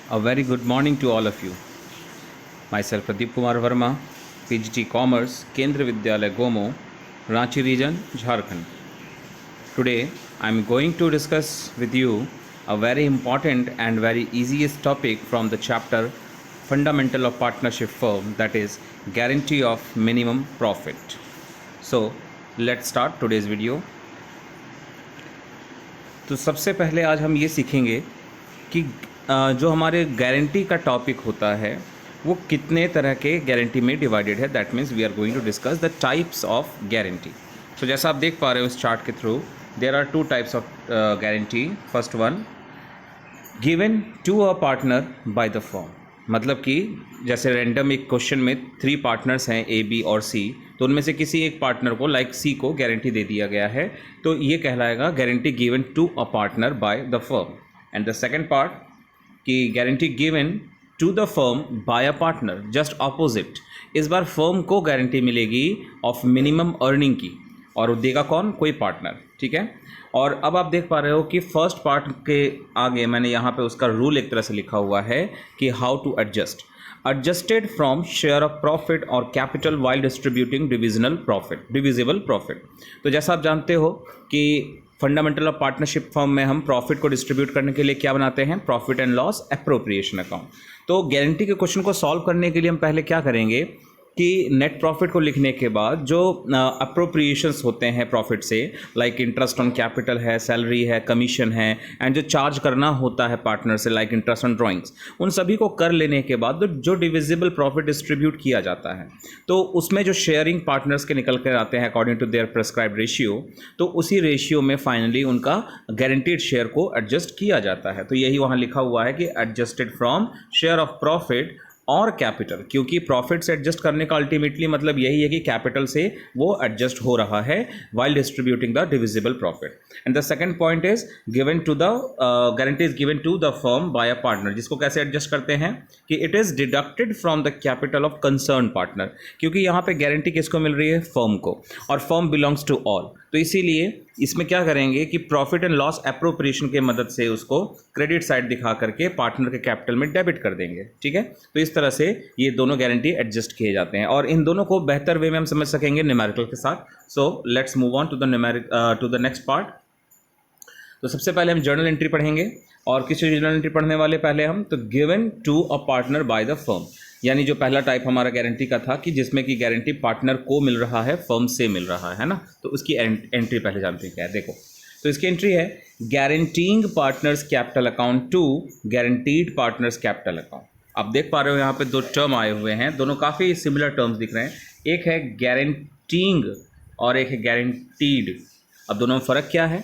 A very good morning to all of you. Myself Pradeep Kumar Verma, PGT Commerce, Kendra Vidyalaya Gomo, Ranchi region, Jharkhand. Today I am going to discuss with you a very important and very easiest topic from the chapter Fundamental of Partnership Firm, that is Guarantee of Minimum Profit. So let's start today's video. तो सबसे पहले आज हम ये सीखेंगे कि जो हमारे गारंटी का टॉपिक होता है वो कितने तरह के गारंटी में डिवाइडेड है. That means we are going to discuss the types of guarantee. तो जैसा आप देख पा रहे हो इस चार्ट के through, there are two types of guarantee. First one, given to a partner by the firm. मतलब कि जैसे रैंडम एक क्वेश्चन में 3 पार्टनर्स हैं ए, बी और सी, तो उनमें से किसी एक पार्टनर को लाइक सी को गारंटी दे दिया गया है, तो ये कहलाएगा guarantee given to a partner by the firm. And the second part कि guarantee given to the firm by a partner, just opposite. इस बार फर्म को गारंटी मिलेगी ऑफ मिनिमम अर्निंग की, और वो देगा कौन? कोई पार्टनर. ठीक है. और अब आप देख पा रहे हो कि फर्स्ट पार्ट के आगे मैंने यहाँ पे उसका रूल एक तरह से लिखा हुआ है कि how to adjust. Adjusted from share of profit और capital while distributing divisible profit. तो जैसा आप जानते हो कि फंडामेंटल ऑफ पार्टनरशिप फर्म में हम प्रॉफिट को डिस्ट्रीब्यूट करने के लिए क्या बनाते हैं? Profit and loss appropriation account. तो गारंटी के क्वेश्चन को सॉल्व करने के लिए हम पहले क्या करेंगे कि नेट प्रॉफिट को लिखने के बाद जो अप्रोप्रिएशंस होते हैं प्रॉफिट से, लाइक इंटरेस्ट ऑन कैपिटल है, सैलरी है, कमीशन है, एंड जो चार्ज करना होता है पार्टनर से लाइक इंटरेस्ट ऑन ड्राइंग्स, उन सभी को कर लेने के बाद जो डिविजिबल प्रॉफिट डिस्ट्रीब्यूट किया जाता है, तो उसमें जो शेयरिंग पार्टनर्स के निकल कर आते हैं according to their prescribed ratio, तो उसी रेशियो में फाइनली उनका गारंटीड शेयर को एडजस्ट किया जाता है. तो यही वहाँ लिखा हुआ है कि adjusted from share of profit और कैपिटल, क्योंकि प्रॉफिट से एडजस्ट करने का अल्टीमेटली मतलब यही है कि कैपिटल से वो एडजस्ट हो रहा है while distributing the divisible profit. And the second point is given to the guarantee is given to the firm by a partner, जिसको कैसे एडजस्ट करते हैं कि it is deducted from the capital of concern partner, क्योंकि यहाँ पे guarantee किसको मिल रही है? फर्म को, और फर्म बिलोंग्स टू ऑल. तो इसीलिए इसमें क्या करेंगे कि प्रॉफिट एंड लॉस एप्रोप्रिएशन के मदद से उसको क्रेडिट साइड दिखा करके पार्टनर के कैपिटल में डेबिट कर देंगे. ठीक है. तो इस तरह से ये दोनों गारंटी एडजस्ट किए जाते हैं, और इन दोनों को बेहतर वे में हम समझ सकेंगे न्यूमेरिकल के साथ. So let's move on to the next part. तो सबसे पहले हम जर्नल एंट्री पढ़ेंगे, और किस जर्नल एंट्री पढ़ने वाले पहले हम? तो given to a partner by the firm, यानी जो पहला टाइप हमारा गारंटी का था कि जिसमें कि गारंटी पार्टनर को मिल रहा है, फर्म से मिल रहा है ना. तो उसकी एंट्री पहले जानते हैं क्या है. देखो, तो इसकी एंट्री है guaranteeing partners capital account to guaranteed partners capital account. आप देख पा रहे हो यहाँ पे 2 टर्म आए हुए हैं, दोनों काफ़ी सिमिलर टर्म्स दिख रहे हैं. एक है गारंटीइंग और एक है गारंटीड. अब दोनों में फ़र्क क्या है?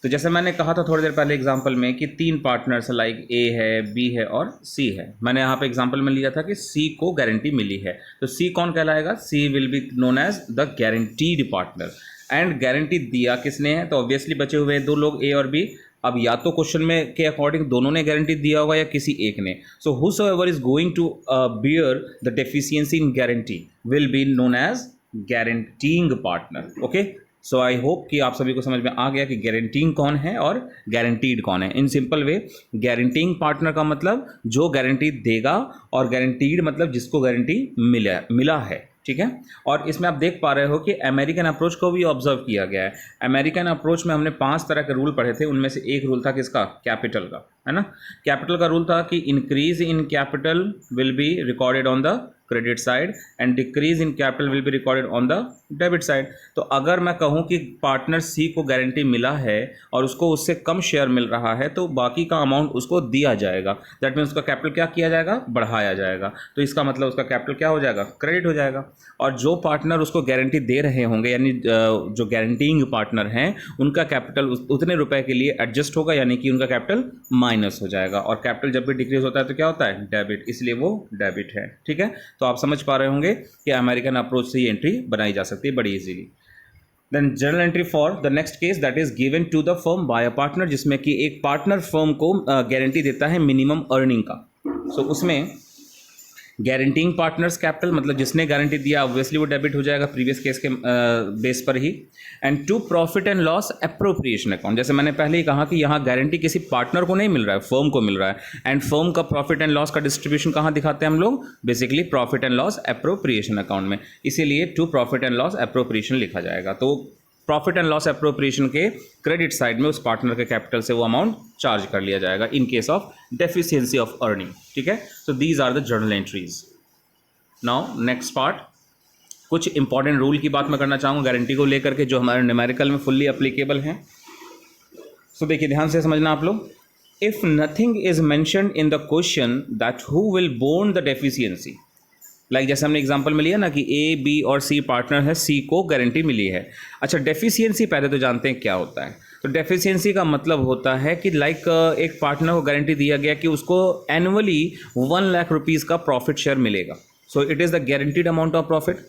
तो जैसे मैंने कहा था थोड़ी देर पहले एग्जांपल में कि 3 पार्टनर्स लाइक ए है, बी है और सी है. मैंने यहाँ पे एग्जांपल में लिया था कि सी को गारंटी मिली है, तो सी कौन कहलाएगा? C will be known as the guaranteed partner. And guarantee दिया किसने है? तो ऑब्वियसली बचे हुए हैं 2 लोग, ए और बी. अब या तो क्वेश्चन में के अकॉर्डिंग दोनों ने गारंटी दिया होगा या किसी एक ने. So whosoever is going to bear the deficiency in guarantee will be known as guaranteeing partner. Okay. So I hope कि आप सभी को समझ में आ गया कि गारंटीइंग कौन है और गारंटीड कौन है. In simple way, guaranteeing partner का मतलब जो गारंटी देगा, और गारंटीड मतलब जिसको गारंटी मिला है. ठीक है. और इसमें आप देख पा रहे हो कि अमेरिकन अप्रोच को भी ऑब्जर्व किया गया है. अमेरिकन अप्रोच में हमने 5 तरह के रूल पढ़े थे, उनमें से एक रूल था किसका? कैपिटल का, है ना. कैपिटल का रूल था कि increase in capital will be recorded on the credit side and decrease in capital will be recorded on the debit side. तो अगर मैं कहूँ कि पार्टनर सी को गारंटी मिला है और उसको उससे कम शेयर मिल रहा है, तो बाकी का अमाउंट उसको दिया जाएगा. दैट मीन्स उसका कैपिटल क्या किया जाएगा? बढ़ाया जाएगा. तो इसका मतलब उसका कैपिटल क्या हो जाएगा? क्रेडिट हो जाएगा. और जो पार्टनर उसको गारंटी दे रहे होंगे, यानी जो गारंटीइंग पार्टनर हैं, उनका कैपिटल उतने रुपए के लिए एडजस्ट होगा, यानी कि उनका कैपिटल माइनस हो जाएगा. और कैपिटल जब भी डिक्रीज होता है तो क्या होता है? डेबिट. इसलिए वो डेबिट है. ठीक है. तो आप समझ पा रहे होंगे कि अमेरिकन अप्रोच से ये एंट्री बनाई जा सकती है बड़ी easily. Then journal entry for the next case, that is given to the firm by a partner, जिसमें कि एक पार्टनर फर्म को गारंटी देता है मिनिमम अर्निंग का. सो उसमें गारंटिंग पार्टनर्स कैपिटल मतलब जिसने गारंटी दिया ऑब्वियसली वो डेबिट हो जाएगा प्रीवियस केस के बेस पर ही। And to profit and loss appropriation account, जैसे मैंने पहले ही कहा कि यहाँ गारंटी किसी पार्टनर को नहीं मिल रहा है, फर्म को मिल रहा है। एंड फर्म का प्रॉफिट एंड लॉस का डिस्ट्रीब्यूशन कहाँ दिखाते हैं हम लोग, basically profit and loss appropriation account में, इसीलिए to profit and loss appropriation लिखा जाएगा। तो प्रॉफिट एंड लॉस एप्रोप्रिएशन के क्रेडिट साइड में उस पार्टनर के कैपिटल से वो अमाउंट चार्ज कर लिया जाएगा in case of deficiency of earning. ठीक है, so these are the journal entries. Now next part, कुछ इंपॉर्टेंट रूल की बात मैं करना चाहूँगा गारंटी को लेकर के जो हमारे न्यूमेरिकल में फुल्ली एप्लीकेबल हैं। सो देखिए ध्यान से समझना आप लोग, if nothing is mentioned in the question that who will borne the deficiency, like जैसे हमने एग्जांपल में लिया ना कि ए बी और सी पार्टनर है, सी को गारंटी मिली है। अच्छा, डेफिशिएंसी पहले तो जानते हैं क्या होता है। तो डेफिशिएंसी का मतलब होता है कि लाइक एक पार्टनर को गारंटी दिया गया कि उसको एनुअली 1 लाख रुपीज़ का प्रॉफिट शेयर मिलेगा। So it is the guaranteed amount of profit.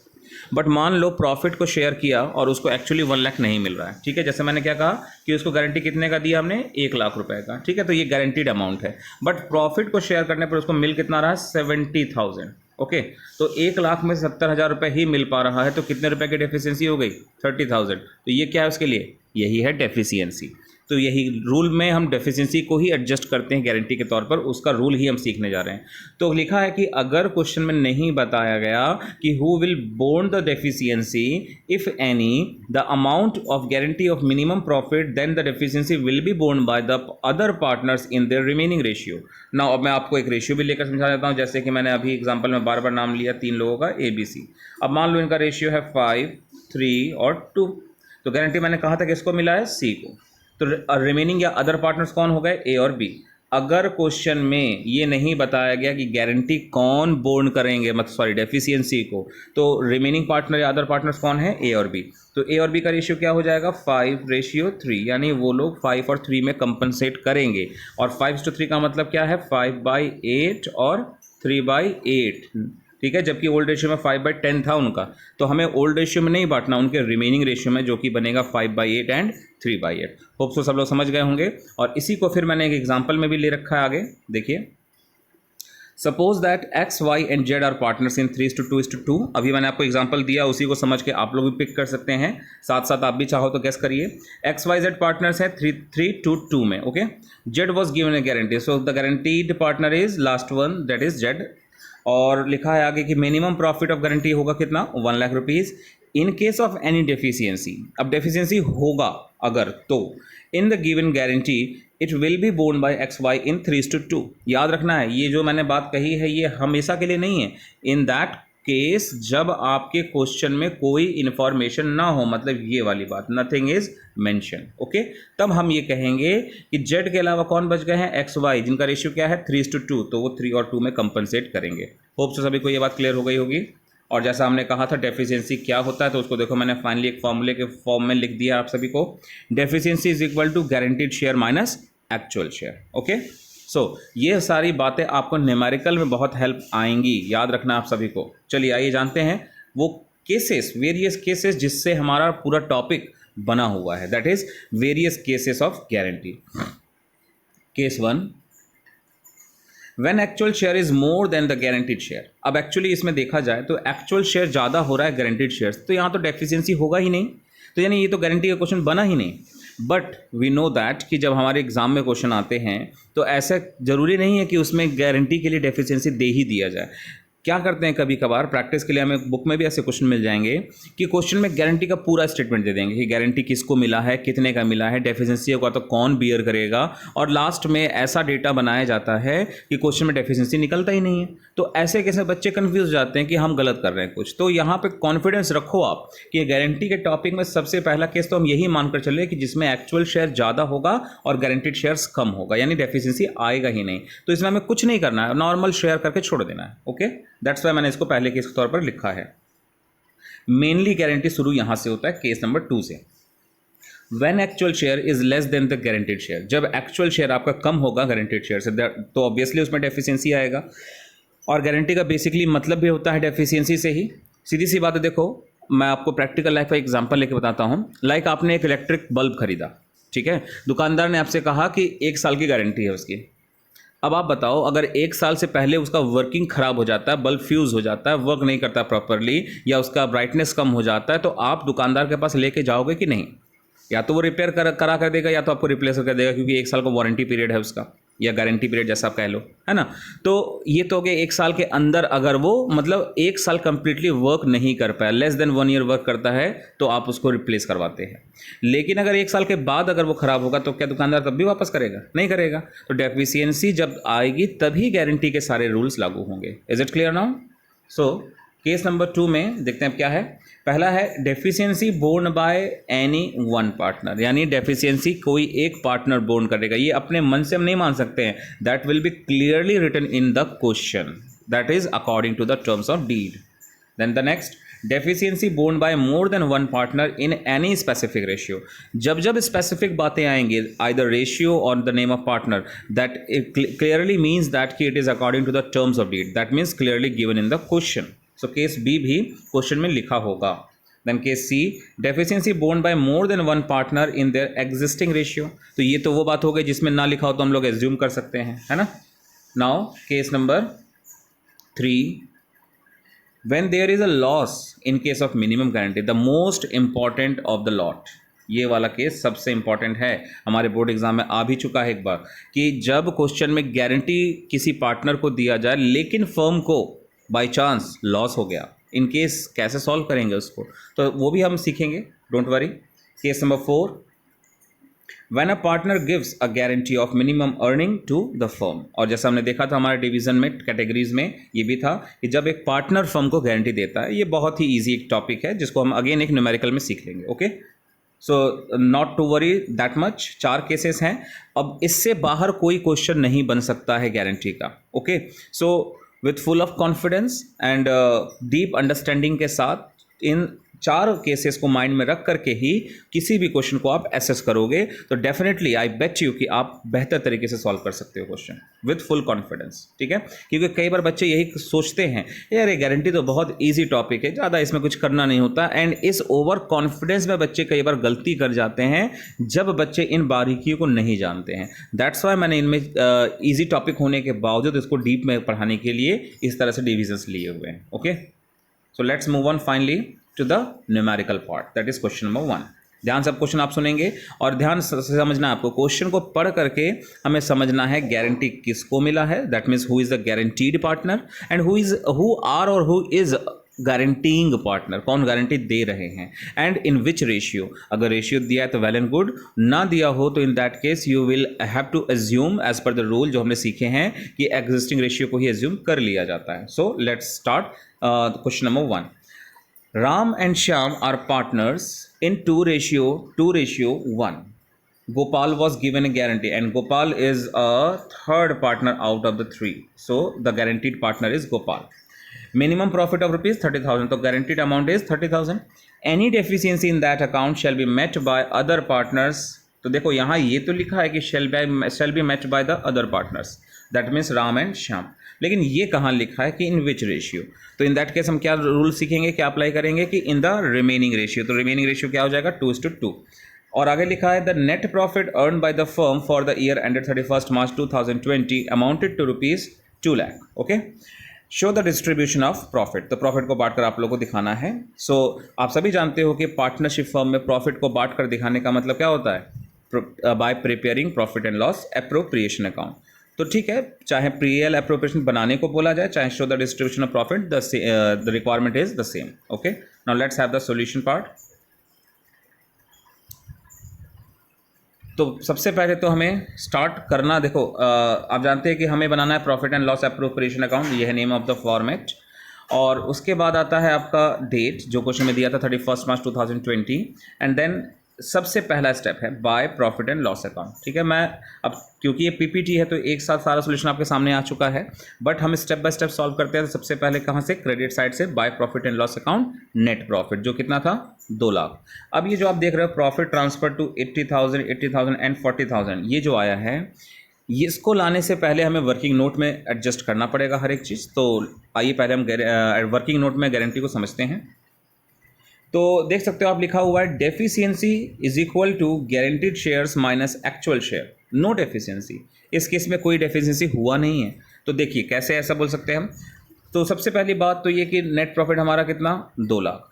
But मान लो प्रॉफिट को शेयर किया और उसको एक्चुअली 1 लाख नहीं मिल रहा है। ठीक है, जैसे मैंने क्या कहा कि उसको गारंटी कितने का दिया हमने, 1 लाख रुपए का। ठीक है, तो ये गारंटीड अमाउंट है, बट प्रॉफिट को शेयर करने पर उसको मिल कितना रहा है, 70,000। ओके, तो 1 लाख में 70,000 रुपये ही मिल पा रहा है, तो कितने रुपए की डेफिशिएंसी हो गई, 30,000। तो ये क्या है उसके लिए, यही है डेफिशिएंसी। तो यही रूल में हम डेफिशिएंसी को ही एडजस्ट करते हैं गारंटी के तौर पर, उसका रूल ही हम सीखने जा रहे हैं। तो लिखा है कि अगर क्वेश्चन में नहीं बताया गया कि who will borne the deficiency if any the amount of guarantee of minimum profit, then the deficiency will be borne by the other partners in their remaining ratio. Now अब मैं आपको एक रेशियो भी लेकर समझा देता हूँ, जैसे कि मैंने अभी एग्जाम्पल में बार बार नाम लिया 3 लोगों का ABC। अब मान लो इनका रेशियो है 5, 3 और 2। तो गारंटी मैंने कहा था कि इसको मिला है C को, तो रिमेनिंग या अदर पार्टनर्स कौन हो गए, A और B। अगर क्वेश्चन में ये नहीं बताया गया कि गारंटी कौन बोर्न करेंगे, मतलब सॉरी डेफिशिएंसी को, तो रिमेनिंग पार्टनर या अदर पार्टनर्स कौन है, A और B। तो A और B का रेशियो क्या हो जाएगा, 5:3, यानी वो लोग 5 और 3 में कंपनसेट करेंगे। और 5:3 का मतलब क्या है, 5/8 और 3/8। ठीक है, जबकि ओल्ड रेशियो में 5/10 था उनका, तो हमें ओल्ड रेशियो में नहीं बांटना, उनके रिमेनिंग रेशियो में, जो कि बनेगा 5/8 एंड 3/8। होप सो सब लोग समझ गए होंगे। और इसी को फिर मैंने एक एग्जांपल में भी ले रखा है आगे, देखिए। Suppose that X, Y and Z are partners in 3:2:2। अभी मैंने आपको एग्जांपल दिया, उसी को समझ के आप लोग भी पिक कर सकते हैं, साथ साथ आप भी चाहो तो गेस करिए। XYZ पार्टनर्स है 3:2 में। Okay, Z was given A guarantee, so the guaranteed partner is last one, that is Z। और लिखा है आगे कि मिनिमम प्रॉफिट ऑफ गारंटी होगा कितना, 1 lakh rupees in case of any deficiency. अब डेफिशिएंसी होगा अगर, तो in the given guarantee it will be borne by XY in 3:2। याद रखना है, ये जो मैंने बात कही है ये हमेशा के लिए नहीं है। इन दैट केस जब आपके क्वेश्चन में कोई इन्फॉर्मेशन ना हो, मतलब ये वाली बात, नथिंग इज मेंशन, ओके, तब हम ये कहेंगे कि Z के अलावा कौन बच गए हैं, XY, जिनका रेशियो क्या है 3:2, तो वो 3 और 2 में कंपनसेट करेंगे। होप से सभी को ये बात क्लियर हो गई होगी। और जैसा हमने कहा था डेफिशिएंसी क्या होता है, तो उसको देखो मैंने फाइनली एक फॉर्मूले के फॉर्म में लिख दिया आप सभी को। Deficiency is equal to guaranteed share minus actual share. Okay, so ये सारी बातें आपको न्यूमेरिकल में बहुत हेल्प आएंगी, याद रखना आप सभी को। चलिए आइए जानते हैं वो केसेस, वेरियस केसेस जिससे हमारा पूरा टॉपिक बना हुआ है, that is various cases of guarantee. Case 1, when actual share is more than the guaranteed share. अब एक्चुअली इसमें देखा जाए तो एक्चुअल शेयर ज़्यादा हो रहा है गारंटीड शेयर, तो यहाँ तो डेफिशिएंसी होगा ही नहीं, तो यानी ये तो गारंटी का क्वेश्चन बना ही नहीं। बट वी नो दैट कि जब हमारे एग्जाम में क्वेश्चन आते हैं तो ऐसा ज़रूरी नहीं है कि उसमें गारंटी के लिए डेफिशिएंसी दे ही दिया जाए। क्या करते हैं कभी कभार प्रैक्टिस के लिए, हमें बुक में भी ऐसे क्वेश्चन मिल जाएंगे कि क्वेश्चन में गारंटी का पूरा स्टेटमेंट दे देंगे कि गारंटी किसको मिला है, कितने का मिला है, डेफिशिएंसी होगा तो कौन बियर करेगा, और लास्ट में ऐसा डेटा बनाया जाता है कि क्वेश्चन में डेफिशिएंसी निकलता ही नहीं है। तो ऐसे कैसे बच्चे कंफ्यूज जाते हैं कि हम गलत कर रहे हैं कुछ। तो यहाँ पे कॉन्फिडेंस रखो आप कि गारंटी के टॉपिक में सबसे पहला केस तो हम यही मानकर चले कि जिसमें एक्चुअल शेयर ज़्यादा होगा और गारंटीड शेयर्स कम होगा, यानी डेफिशिएंसी आएगा ही नहीं। तो इसमें हमें कुछ नहीं करना है, नॉर्मल शेयर करके छोड़ देना है। ओके, दैट्स वाई मैंने इसको पहले केस के तौर पर लिखा है। मेनली गारंटी शुरू यहां से होता है केस नंबर 2 से। When actual share is less than the guaranteed share, जब एक्चुअल शेयर आपका कम होगा गारंटीड शेयर से, तो ऑब्वियसली उसमें डेफिशिएंसी आएगा। और गारंटी का बेसिकली मतलब भी होता है डेफिशिएंसी से ही। सीधी सी बात है, देखो मैं आपको प्रैक्टिकल लाइफ का एग्जांपल लेके बताता हूं। लाइक आपने एक इलेक्ट्रिक बल्ब खरीदा, ठीक है, दुकानदार ने आपसे कहा कि 1 साल की गारंटी है उसकी। अब आप बताओ, अगर 1 साल से पहले उसका वर्किंग खराब हो जाता है, बल्ब फ्यूज हो जाता है, वर्क नहीं करता प्रॉपरली, या उसका ब्राइटनेस कम हो जाता है, तो आप दुकानदार के पास लेके जाओगे कि नहीं? या तो वो रिपेयर करा कर देगा, या तो आपको रिप्लेस कर देगा, क्योंकि 1 साल का वारंटी पीरियड है उसका, या गारंटी पीरियड जैसा आप कह लो, है ना। तो ये तो हो गया 1 साल के अंदर, अगर वो मतलब 1 साल कंप्लीटली वर्क नहीं कर पाया, लेस देन 1 ईयर वर्क करता है, तो आप उसको रिप्लेस करवाते हैं। लेकिन अगर 1 साल के बाद अगर वो खराब होगा, तो क्या दुकानदार तब भी वापस करेगा? नहीं करेगा। तो डेफिशिएंसी जब आएगी तभी गारंटी के सारे रूल्स लागू होंगे। Is it clear now? So case number 2 में देखते हैं अब क्या है। पहला है deficiency borne by any one partner, यानी डेफिशिएंसी कोई एक पार्टनर बोर्न करेगा। ये अपने मन से हम नहीं मान सकते हैं, that will be clearly written in the question, that is according to the terms of deed. Then the next, deficiency borne by more than one partner in any specific ratio. जब जब स्पेसिफिक बातें आएंगी, either ratio और the name of partner, that clearly means that कि it is according to the terms of deed, that means clearly given in the question. So case B भी question में लिखा होगा। Then case C, deficiency borne by more than one partner in their existing ratio. तो ये तो वो बात हो गई जिसमें ना लिखा हो तो हम लोग एज्यूम कर सकते हैं, है ना। Now case number 3, when there is a loss in case of minimum guarantee, the most important of the lot। ये वाला केस सबसे इंपॉर्टेंट है, हमारे बोर्ड एग्जाम में आ भी चुका है एक बार, कि जब क्वेश्चन में गारंटी किसी पार्टनर को दिया जाए लेकिन फर्म को बाय चांस लॉस हो गया, इन केस कैसे सॉल्व करेंगे उसको, तो वो भी हम सीखेंगे, don't worry. Case number 4, when a partner gives a guarantee of minimum earning to the firm। और जैसा हमने देखा था हमारे डिवीजन में, कैटेगरीज में ये भी था कि जब एक पार्टनर फर्म को गारंटी देता है, ये बहुत ही इजी एक टॉपिक है जिसको हम अगेन एक न्यूमेरिकल में सीख लेंगे। Okay, so not to worry that much. 4 cases हैं, अब इससे बाहर कोई क्वेश्चन नहीं बन सकता है गारंटी का। Okay, so with full of confidence and deep understanding के साथ इन 4 केसेस को माइंड में रख करके ही किसी भी क्वेश्चन को आप एसेस करोगे, तो डेफिनेटली आई बेट यू कि आप बेहतर तरीके से सॉल्व कर सकते हो क्वेश्चन विद फुल कॉन्फिडेंस। ठीक है, क्योंकि कई बार बच्चे यही सोचते हैं, यार ये गारंटी तो बहुत इजी टॉपिक है, ज़्यादा इसमें कुछ करना नहीं होता, एंड इस ओवर कॉन्फिडेंस में बच्चे कई बार गलती कर जाते हैं जब बच्चे इन बारीकियों को नहीं जानते हैं। दैट्स वाई मैंने इनमें ईजी टॉपिक होने के बावजूद इसको डीप में पढ़ाने के लिए इस तरह से डिविजन्स लिए हुए हैं। Okay, so let's move on finally to the numerical part, that is question number 1। ध्यान से क्वेश्चन आप सुनेंगे और ध्यान से समझना है आपको। क्वेश्चन को पढ़ करके हमें समझना है गारंटी किसको मिला है, that means who is the guaranteed partner and who are और हु इज गारंटीइंग पार्टनर, कौन गारंटी दे रहे हैं, एंड इन विच रेशियो। अगर रेशियो दिया है तो वेल एंड गुड, ना दिया हो तो in that case you will have to assume as per the rule जो हमने सीखे हैं कि एग्जिस्टिंग रेशियो को ही एज्यूम कर लिया जाता है। So let's start question number 1। Ram and Shyam are partners in 2:1। Gopal was given a guarantee and Gopal is a third partner out of the 3. So the guaranteed partner is Gopal. Minimum profit of rupees 30,000. So guaranteed amount is 30,000. Any deficiency in that account shall be met by other partners। तो देखो यहाँ ये तो लिखा है कि shall be met by the other partners, that means Ram and Shyam, लेकिन ये कहाँ लिखा है कि इन विच रेशियो। तो इन दैट केस हम क्या रूल सीखेंगे, क्या अप्लाई करेंगे कि इन द रिमेनिंग रेशियो। तो रिमेनिंग रेशियो क्या हो जाएगा, 2:2। और आगे लिखा है the net profit earn by the firm for the year ended 31 March 2020 amounted to ₹2 lakh. Okay, show the distribution of profit. तो प्रॉफिट को बांट कर आप लोगों को दिखाना है। सो आप सभी जानते हो कि पार्टनरशिप फर्म में प्रॉफिट को बांट कर दिखाने का मतलब क्या होता है, bye preparing profit and loss appropriation account. तो ठीक है, चाहे प्रीएल एप्रोप्रिएशन बनाने को बोला जाए, चाहे show the distribution of profit, the requirement is the same. Okay, now let's have the solution part. तो सबसे पहले तो हमें स्टार्ट करना, देखो आप जानते हैं कि हमें बनाना है profit and loss appropriation account, ये है नेम ऑफ द फॉर्मेट। और उसके बाद आता है आपका डेट, जो क्वेश्चन में दिया था 31 मार्च 2020, एंड देन सबसे पहला स्टेप है by profit and loss account. ठीक है, मैं अब क्योंकि ये पीपीटी है तो एक साथ सारा सोल्यूशन आपके सामने आ चुका है, बट हम स्टेप बाय स्टेप सॉल्व करते हैं। तो सबसे पहले कहाँ से, क्रेडिट साइड से by profit and loss account net profit, जो कितना था 2 लाख। अब ये जो आप देख रहे हो प्रॉफिट ट्रांसफर टू 80,000 एंड 40,000, ये जो आया है, ये इसको लाने से पहले हमें वर्किंग नोट में एडजस्ट करना पड़ेगा हर एक चीज़। तो आइए पहले हम वर्किंग नोट में गारंटी को समझते हैं। तो देख सकते हो आप लिखा हुआ है deficiency is equal to guaranteed shares minus actual share. No deficiency, इस केस में कोई डेफिशिएंसी हुआ नहीं है। तो देखिए कैसे ऐसा बोल सकते हैं हम। तो सबसे पहली बात तो ये कि नेट प्रॉफिट हमारा कितना, 2 लाख।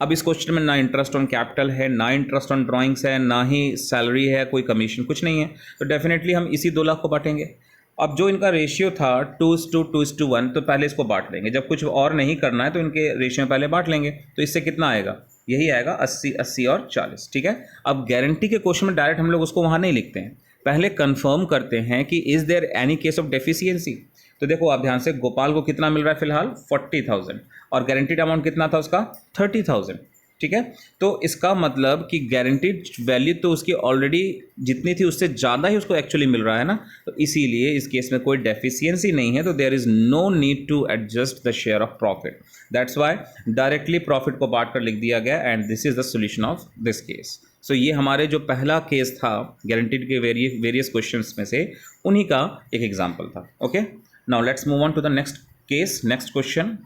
अब इस क्वेश्चन में ना इंटरेस्ट ऑन कैपिटल है, ना इंटरेस्ट ऑन ड्राइंग्स है, ना ही सैलरी है, कोई कमीशन कुछ नहीं है, तो डेफिनेटली हम इसी 2 लाख को बांटेंगे। अब जो इनका रेशियो था 2:1, तो पहले इसको बांट लेंगे। जब कुछ और नहीं करना है तो इनके रेशियो में पहले बांट लेंगे। तो इससे कितना आएगा, यही आएगा 80, 80 और 40, ठीक है। अब गारंटी के क्वेश्चन में डायरेक्ट हम लोग उसको वहाँ नहीं लिखते हैं, पहले कंफर्म करते हैं कि is there any case of deficiency. तो देखो आप ध्यान से, गोपाल को कितना मिल रहा है फिलहाल 40,000 और गारंटीड अमाउंट कितना था उसका 30,000, ठीक है। तो इसका मतलब कि गारंटीड वैल्यू तो उसकी ऑलरेडी जितनी थी उससे ज़्यादा ही उसको एक्चुअली मिल रहा है ना, तो इसीलिए इस केस में कोई डेफिशिएंसी नहीं है, तो there is no need to adjust the share of profit. That's why directly profit को बांट कर लिख दिया गया and this is the solution of this case. So ये हमारे जो पहला केस था गारंटीड के वेरियस क्वेश्चंस में से उन्हीं का एक एग्जाम्पल था। Okay, now let's move on to the next case, next question.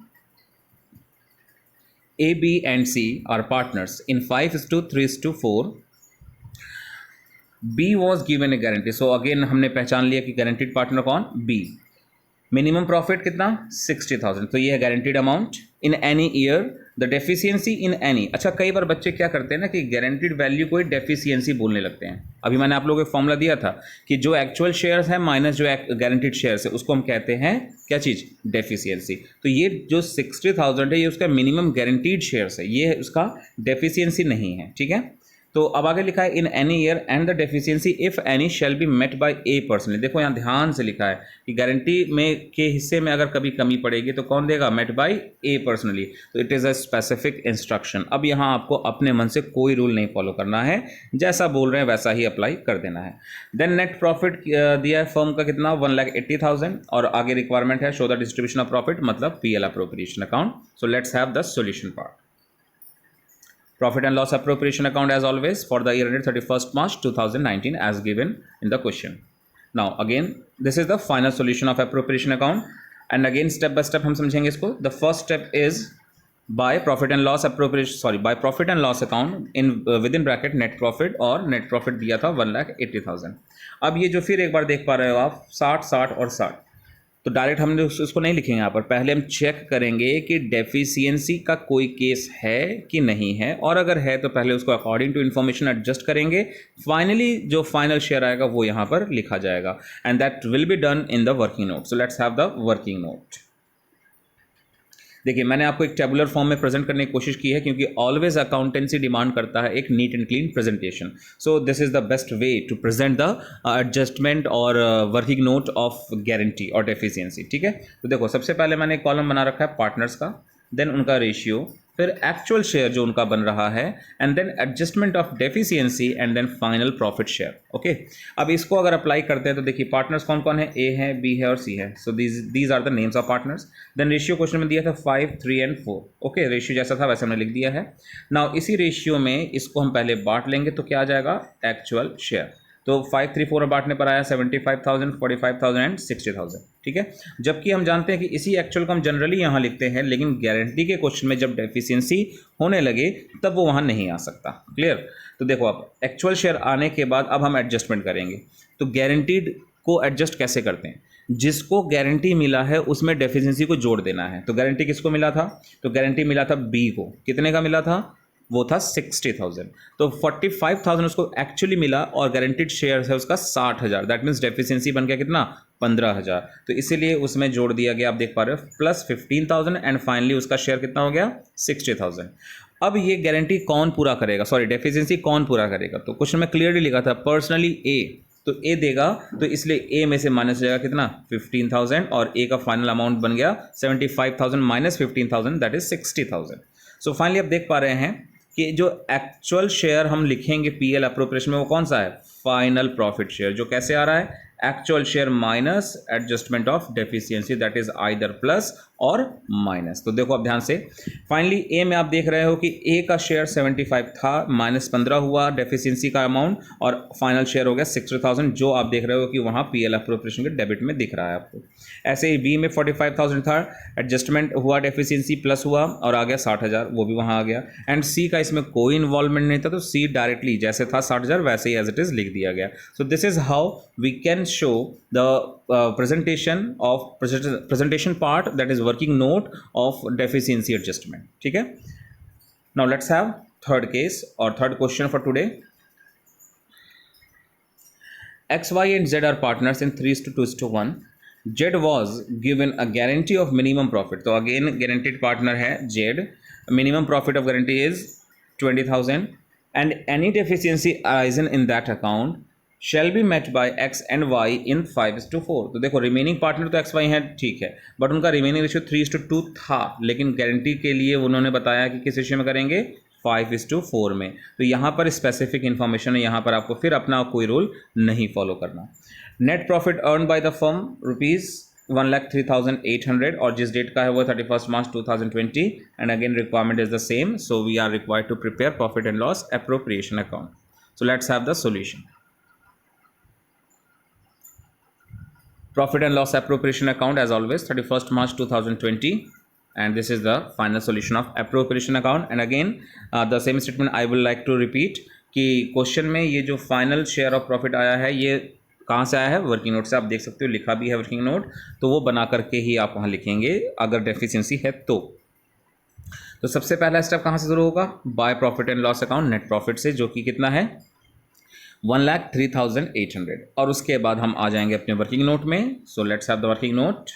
A, B and C are partners in 5:3:4. B was given a guarantee. So again हमने पहचान लिया कि guaranteed partner कौन, B। मिनिमम प्रॉफिट कितना 60,000, तो ये है guaranteed amount in any year, the deficiency in any. अच्छा, कई बार बच्चे क्या करते हैं ना कि गारंटीड वैल्यू को डेफिशिएंसी बोलने लगते हैं। अभी मैंने आप लोगों को फॉर्मूला दिया था कि जो एक्चुअल शेयर्स है माइनस जो गारंटीड शेयर्स है उसको हम कहते हैं क्या चीज़, डेफिशिएंसी। तो ये जो 60,000 है ये उसका मिनिमम गारंटीड शेयर्स है, ये उसका डेफिशिएंसी नहीं है, ठीक है। तो अब आगे लिखा है in any year and the deficiency if any shall be met by A personally. देखो यहाँ ध्यान से लिखा है कि गारंटी में के हिस्से में अगर कभी कमी पड़ेगी तो कौन देगा, मेट बाय ए पर्सनली। तो it is a specific instruction. अब यहाँ आपको अपने मन से कोई रूल नहीं फॉलो करना है, जैसा बोल रहे हैं वैसा ही अप्लाई कर देना है। देन नेट प्रॉफिट दिया है फर्म का कितना 1,80,000 और आगे रिक्वायरमेंट है show the distribution of profit, मतलब PL appropriation account. So let's have the solution part. Profit and loss appropriation account as always for the year ended 31st March 2019 as given in the question. Now again this is the final solution of appropriation account and again step by step हम समझेंगे इसको। The first step is by profit and loss appropriation by profit and loss account in within bracket net profit और net profit दिया था 1,80,000। अब ये जो फिर एक बार देख पा रहे हो आप 60, 60 और 60, तो डायरेक्ट हम उसको नहीं लिखेंगे यहाँ पर, पहले हम चेक करेंगे कि डेफिशिएंसी का कोई केस है कि नहीं है, और अगर है तो पहले उसको अकॉर्डिंग टू इन्फॉर्मेशन एडजस्ट करेंगे। फाइनली जो फाइनल शेयर आएगा वो यहाँ पर लिखा जाएगा and that will be done in the working note. So let's have the working note. देखिए मैंने आपको एक टेबुलर फॉर्म में प्रेजेंट करने की कोशिश की है क्योंकि ऑलवेज अकाउंटेंसी डिमांड करता है एक neat and clean presentation. So this is the best way to present the adjustment और वर्किंग नोट ऑफ गारंटी और डेफिशिएंसी, ठीक है। तो देखो सबसे पहले मैंने एक कॉलम बना रखा है पार्टनर्स का, देन उनका रेशियो, फिर एक्चुअल शेयर जो उनका बन रहा है and then adjustment of deficiency and then final profit share. Okay, अब इसको अगर अप्लाई करते हैं तो देखिए पार्टनर्स कौन कौन है, ए है, बी है और सी है। So these are the names of partners. Then ratio question में दिया था 5, 3 एंड 4। ओके, रेशियो जैसा था वैसे हमने लिख दिया है। नाउ इसी रेशियो में इसको हम पहले बांट लेंगे तो क्या आ जाएगा, एक्चुअल शेयर। तो 5, 3, 4 बांटने पर आया 75,000, 45,000 एंड 60,000, ठीक है। जबकि हम जानते हैं कि इसी एक्चुअल को हम जनरली यहाँ लिखते हैं, लेकिन गारंटी के क्वेश्चन में जब डेफिशिएंसी होने लगे तब वो वहाँ नहीं आ सकता। क्लियर। तो देखो अब एक्चुअल शेयर आने के बाद अब हम एडजस्टमेंट करेंगे। तो गारंटीड को एडजस्ट कैसे करते हैं, जिसको गारंटी मिला है उसमें डेफिशिएंसी को जोड़ देना है। तो गारंटी किसको मिला था, तो गारंटी मिला था बी को, कितने का मिला था, वो था 60,000। तो 45,000 उसको एक्चुअली मिला और गारंटीड शेयर है उसका 60,000। दैट मीन्स डेफिशिएंसी बन गया कितना, 15,000। तो इसीलिए उसमें जोड़ दिया गया, आप देख पा रहे हो, प्लस 15,000 एंड फाइनली उसका शेयर कितना हो गया 60,000। अब ये गारंटी कौन पूरा करेगा, सॉरी डेफिशिएंसी कौन पूरा करेगा, तो क्वेश्चन में क्लियरली लिखा था पर्सनली ए, तो ए देगा, तो इसलिए ए में से माइनस हो जाएगा कितना 15,000 और ए का फाइनल अमाउंट बन गया 75,000 minus 15,000 that is 60,000। So finally आप देख पा रहे हैं कि जो एक्चुअल शेयर हम लिखेंगे PL अप्रोप्रिएशन में वो कौन सा है, फाइनल प्रॉफिट शेयर, जो कैसे आ रहा है, actual share minus adjustment of deficiency that is either plus और माइनस। तो देखो अब ध्यान से, फाइनली ए में आप देख रहे हो कि ए का शेयर 75 था, -15 हुआ डेफिशिएंसी का अमाउंट, और फाइनल शेयर हो गया 60,000, जो आप देख रहे हो कि वहाँ पीएल अप्रोप्रिएशन के डेबिट में दिख रहा है आपको। ऐसे ही बी में 45,000 था, एडजस्टमेंट हुआ, डेफिशिएंसी प्लस हुआ और आ गया 60,000, वो भी वहाँ आ गया। एंड सी का इसमें कोई इन्वॉल्वमेंट नहीं था, तो सी डायरेक्टली जैसे था 60,000 वैसे ही एज इट इज़ लिख दिया गया। So this is how we can show the presentation part, that is working note of deficiency adjustment. ठीक है, now let's have third case or third question for today. X, Y and Z are partners in 3:2:1. Z was given a guarantee of minimum profit. तो again guaranteed partner है Z, minimum profit of guarantee is 20,000 and any deficiency arisen in that account shall be met by X and Y in 5:4. तो देखो remaining partner तो X Y है, ठीक है, but उनका remaining ratio 3:2 था, लेकिन गारंटी के लिए उन्होंने बताया कि किस रेशियो में करेंगे, 5:4 में। तो यहाँ पर स्पेसिफिक इन्फॉर्मेशन है, यहाँ पर आपको फिर अपना कोई रूल नहीं फॉलो करना। Net profit earn by the firm ₹1,03,800 और जिस डेट का है वो 31 March 2020 and again requirement is the same, so we are required to prepare profit and loss appropriation account. So let's have the solution. Profit and loss appropriation account as always 31st March 2020, and this is the final solution of appropriation account. And again the same statement I will like to repeat कि question में ये जो final share of profit आया है ये कहाँ से आया है, वर्किंग नोट से। आप देख सकते हो लिखा भी है वर्किंग नोट, तो वो बना करके ही आप वहाँ लिखेंगे अगर डेफिशिएंसी है तो। सबसे पहला स्टेप कहाँ से शुरू होगा, by profit and loss account net profit से, जो कि कितना है 1,03,800, और उसके बाद हम आ जाएंगे अपने वर्किंग नोट में। So let's have the working note,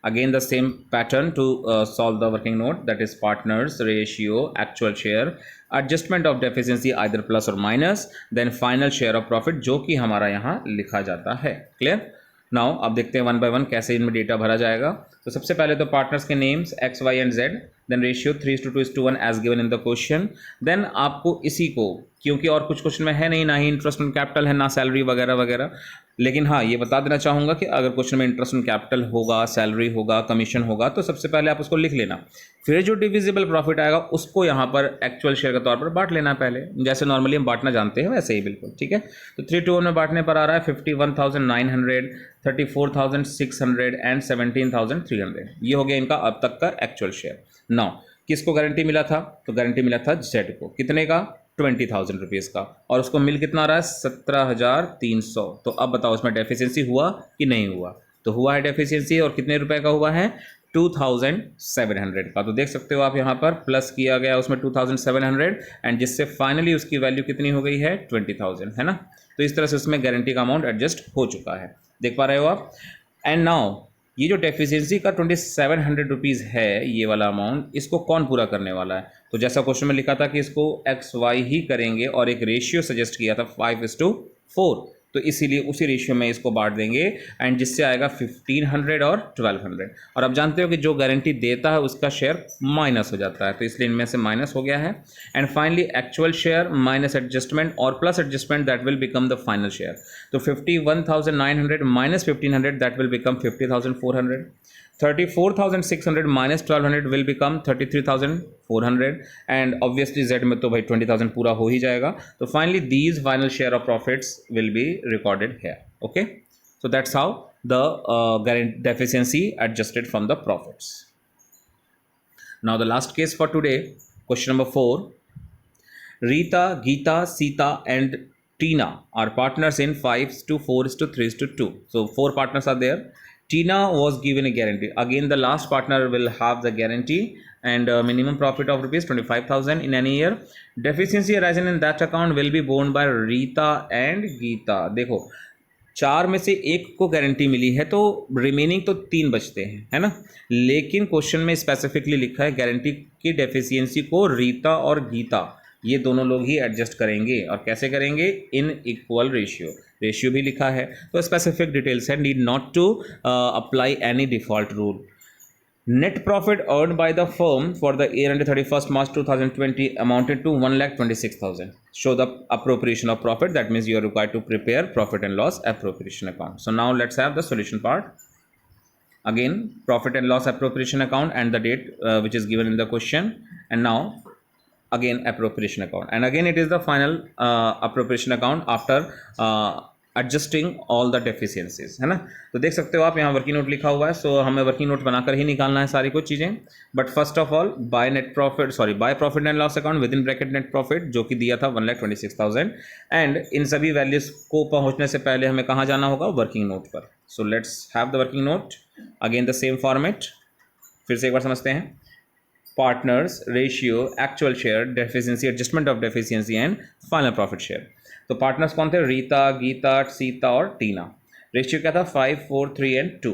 again the same pattern to solve the working note, that is partners ratio, actual share, adjustment of deficiency either plus और minus, then final share of profit, जो कि हमारा यहाँ लिखा जाता है। Clear? Now अब देखते हैं वन बाय वन कैसे इनमें डेटा भरा जाएगा। तो सबसे पहले तो पार्टनर्स के names X, Y and Z, then ratio 3:2:1 as given in the question. Then आपको इसी को, क्योंकि और कुछ क्वेश्चन में है नहीं, ना ही इंटरेस्ट ऑन कैपिटल है, ना सैलरी वगैरह वगैरह, लेकिन हाँ ये बता देना चाहूँगा कि अगर क्वेश्चन में इंटरेस्ट ऑन कैपिटल होगा, सैलरी होगा, कमीशन होगा, तो सबसे पहले आप उसको लिख लेना, फिर जो डिविजिबल प्रॉफिट आएगा उसको यहाँ पर एक्चुअल शेयर के तौर पर बांट लेना पहले, जैसे नॉर्मली हम बांटना जानते हैं वैसे ही बिल्कुल। ठीक है, तो 3:1 में बांटने पर आ रहा है 51,900, 34,600 एंड 17,300। ये हो गया इनका अब तक का एक्चुअल शेयर। नाउ किसको गारंटी मिला था, तो गारंटी मिला था Z को, कितने का, 20,000 रुपीज़ का, और उसको मिल कितना आ रहा है 17,300। तो अब बताओ इसमें डेफिशिएंसी हुआ कि नहीं हुआ, तो हुआ है डेफिशिएंसी, और कितने रुपए का हुआ है 2,700 का। तो देख सकते हो आप यहाँ पर प्लस किया गया उसमें 2,700, एंड जिससे फाइनली उसकी वैल्यू कितनी हो गई है 20,000, है ना। तो इस तरह से उसमें गारंटी का अमाउंट एडजस्ट हो चुका है, देख पा रहे हो आप। एंड नाउ ये जो डेफिशिएंसी का 2,700 रुपीज़ है, ये वाला अमाउंट, इसको कौन पूरा करने वाला है, तो जैसा क्वेश्चन में लिखा था कि इसको XY ही करेंगे, और एक रेशियो सजेस्ट किया था 5:4, तो इसीलिए उसी रेशियो में इसको बांट देंगे, एंड जिससे आएगा 1,500 और 1,200। और अब जानते हो कि जो गारंटी देता है उसका शेयर माइनस हो जाता है, तो इसलिए इनमें से माइनस हो गया है। And finally actual share minus adjustment और plus adjustment, that will become the final share. तो 51,900 minus 1,500, that will become 50,400। 34,600 minus 1,200 will become 33,400, and obviously Z में तो भाई 20,000 पूरा हो ही जाएगा। तो finally these final share of profits will be recorded here. Okay, so that's how the deficiency adjusted from the profits. Now the last case for today, question number 4। Rita, Geeta, Sita and Tina are partners in 5:4:3:2. So 4 partners are there. Tina was given a guarantee. Again, the last partner will have the guarantee and minimum profit of rupees 25,000 in any year. Deficiency arising in that account will be borne by Rita and Geeta. देखो 4 में से एक को guarantee मिली है, तो remaining तो 3 बचते हैं, है ना। लेकिन क्वेश्चन में स्पेसिफिकली लिखा है गारंटी की डेफिशिएंसी को रीता और गीता, ये दोनों लोग ही एडजस्ट करेंगे, और कैसे करेंगे, इन इक्वल रेशियो भी लिखा है, तो स्पेसिफिक डिटेल्स है, need not to apply any default rule. Net profit earn by the firm for the year end 31 March 2020 amounted to 1,26,000. Show the appropriation of profit, that means you are required to prepare profit and loss appropriation account. So now let's have the solution part. again profit and loss appropriation account and the date which is given in the question, and now again appropriation account, and again it is the final appropriation account after adjusting all the deficiencies, है ना। तो देख सकते हो आप यहाँ working note लिखा हुआ है, सो हमें वर्किंग नोट बनाकर ही निकालना है सारी कुछ चीज़ें। But first of all by net profit, sorry by profit and loss account with in bracket net profit, जो कि दिया था 1,26,000, एंड इन सभी वैल्यूज को पहुँचने से पहले हमें कहाँ जाना होगा, वर्किंग नोट पर। सो let's have the working note, again the same format, फिर से एक बार समझते हैं। Partners, ratio, actual share, deficiency, adjustment of deficiency and final profit share. तो पार्टनर्स कौन थे, रीता, गीता, सीता और टीना। रेशियो क्या था, 5, 4, 3 and 2।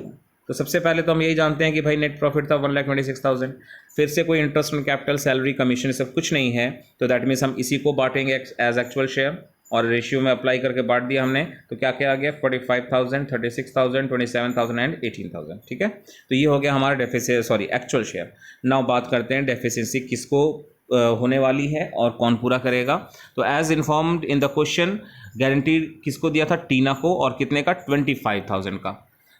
तो सबसे पहले तो हम यही जानते हैं कि भाई नेट प्रॉफिट था 1,26,000, फिर से कोई interest on capital, salary, commission सब कुछ नहीं है, तो दैट मीन्स हम इसी को बांटेंगे एज एक्चुअल शेयर, और रेशियो में अप्लाई करके बांट दिया हमने, तो क्या क्या आ गया, 45,000, 36,000, 27,000 एंड 18,000। ठीक है, तो ये हो गया हमारा deficiency, sorry actual share. Now बात करते हैं डेफिशिएंसी किसको होने वाली है और कौन पूरा करेगा। तो as informed in the question, guarantee किसको दिया था, टीना को, और कितने का, 25,000 का।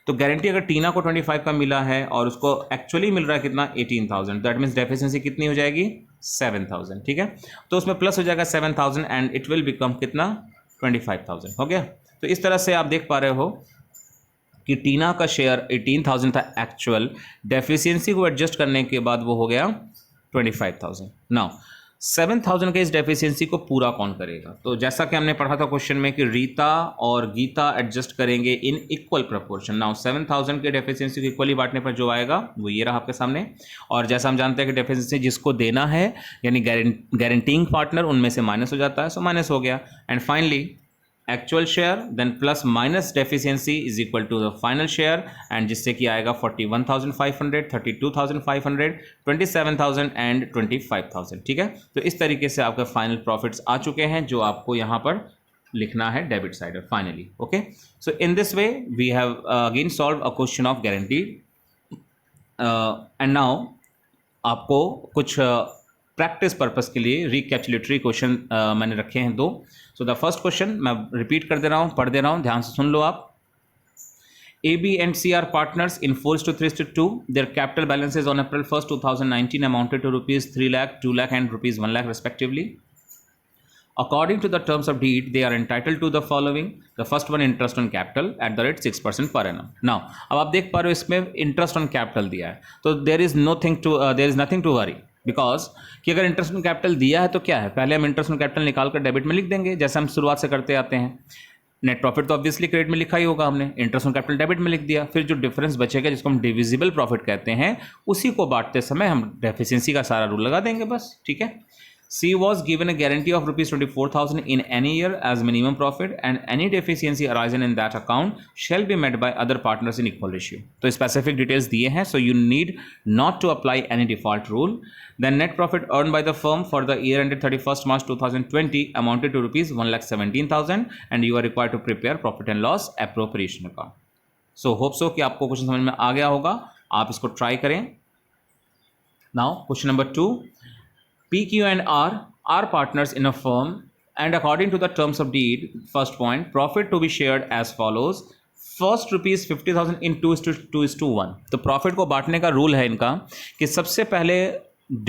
तो गारंटी अगर टीना को 25 का मिला है और उसको एक्चुअली मिल रहा है कितना, 18,000, दैट मीन्स डेफिशिएंसी कितनी हो जाएगी, 7,000। ठीक है, तो उसमें प्लस हो जाएगा 7,000 एंड इट विल बिकम कितना, 25,000 हो गया। तो इस तरह से आप देख पा रहे हो कि टीना का शेयर 18,000 था एक्चुअल, डेफिशिएंसी को एडजस्ट करने के बाद वो हो गया 25,000। नाउ 7,000 के इस डेफिशिएंसी को पूरा कौन करेगा, तो जैसा कि हमने पढ़ा था क्वेश्चन में कि रीता और गीता एडजस्ट करेंगे इन इक्वल प्रपोर्शन। नाउ 7,000 के डेफिशिएंसी को इक्वली बांटने पर जो आएगा वो ये रहा आपके सामने, और जैसा हम जानते हैं कि डेफिशिएंसी जिसको देना है यानी गारंटीइंग पार्टनर, उनमें से माइनस हो जाता है, सो माइनस हो गया। And finally actual share then plus minus deficiency is equal to the final share, and जिससे कि आएगा 41,500, 32,500, 27,000 एंड 25,000। ठीक है, तो इस तरीके से आपके फाइनल प्रॉफिट्स आ चुके हैं जो आपको यहाँ पर लिखना है debit side finally. Okay, so in this way we have again solve a question of guarantee, and now आपको कुछ प्रैक्टिस पर्पस के लिए रिकैपिचुलेटरी क्वेश्चन मैंने रखे हैं दो। सो द फर्स्ट क्वेश्चन मैं रिपीट कर दे रहा हूँ, पढ़ दे रहा हूँ, ध्यान से सुन लो आप। A, B and C are partners in 4:3:2. Their capital balances on April 1st, 2019 amounted to rupees 3 lakh, 2 lakh and rupees 1 lakh respectively. According to the terms of deed, they are entitled to the following. The first one, interest on capital at the rate 6% per annum. Now, अब आप देख पा रहे हो इसमें interest on capital दिया है, तो there is nothing to worry, because कि अगर इंटरेस्ट ऑन कैपिटल दिया है तो क्या है, पहले हम इंटरेस्ट ऑन कैपिटल निकाल कर डेबिट में लिख देंगे, जैसे हम शुरुआत से करते आते हैं। नेट प्रॉफिट तो ऑब्वियसली क्रेडिट में लिखा ही होगा हमने, इंटरेस्ट ऑन कैपिटल डेबिट में लिख दिया, फिर जो डिफरेंस बचेगा जिसको हम डिविजिबल प्रॉफिट कहते हैं, उसी को बांटते समय हम डेफिशिएंसी का सारा रूल लगा देंगे बस। ठीक है, C was given a guarantee of rupees 24,000 in any year as minimum profit, and any deficiency arising in that account shall be met by other partners in equal ratio. तो specific details दिए हैं, so you need not to apply any default rule. Then net profit earned by the firm for the year ended 31st March 2020 amounted to rupees 1,17,000 and you are required to prepare profit and loss appropriation account. So hope so कि आपको question समझ में आ गया होगा, आप इसको try करें। Now question number 2. P, Q and R are partners in a firm, and according to the terms of deed, first point, profit to be shared as follows. First rupees 50,000 in 2:1. तो profit को बांटने का rule है इनका कि सबसे पहले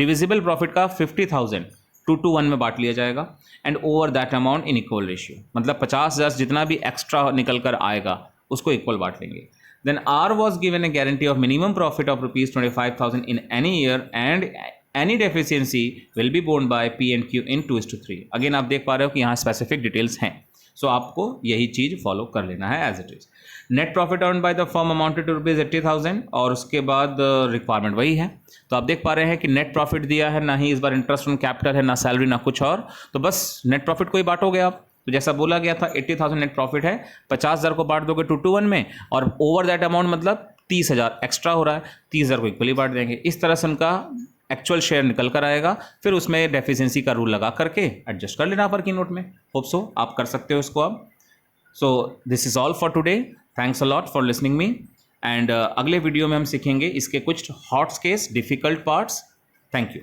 divisible profit का 50,000 2:1 में बांट लिया जाएगा, and over that amount in equal ratio, मतलब 50,000 जितना भी एक्स्ट्रा निकल कर आएगा उसको इक्वल बांट लेंगे। Then R was given a guarantee of minimum profit of rupees 25,000 in any year, and any deficiency will be borne by P and Q in 2:3. Again आप देख पा रहे हो कि यहाँ स्पेसिफिक डिटेल्स हैं, सो आपको यही चीज़ फॉलो कर लेना है as it is. Net profit earn by the firm amounted to rupees 80,000, और उसके बाद रिक्वायरमेंट वही है। तो आप देख पा रहे हैं कि नेट प्रॉफिट दिया है, ना ही इस बार इंटरेस्ट ऑन कैपिटल है, ना सैलरी, ना कुछ और, तो बस नेट प्रॉफिट को ही बांटोगे आप। तो जैसा बोला गया था 80,000 नेट प्रॉफिट है, 50,000 को बांट दोगे 2:1 में, और ओवर दैट अमाउंट मतलब 30,000 एक्स्ट्रा हो रहा है, 30,000 को इक्वली बांट देंगे। इस तरह से उनका एक्चुअल शेयर निकल कर आएगा, फिर उसमें डेफिशिएंसी का रूल लगा करके एडजस्ट कर लेना वर्किंग नोट में। होप सो आप कर सकते हो इसको अब। सो this is all for today, thanks a lot for listening me, and अगले वीडियो में हम सीखेंगे इसके कुछ hot case difficult parts. Thank you.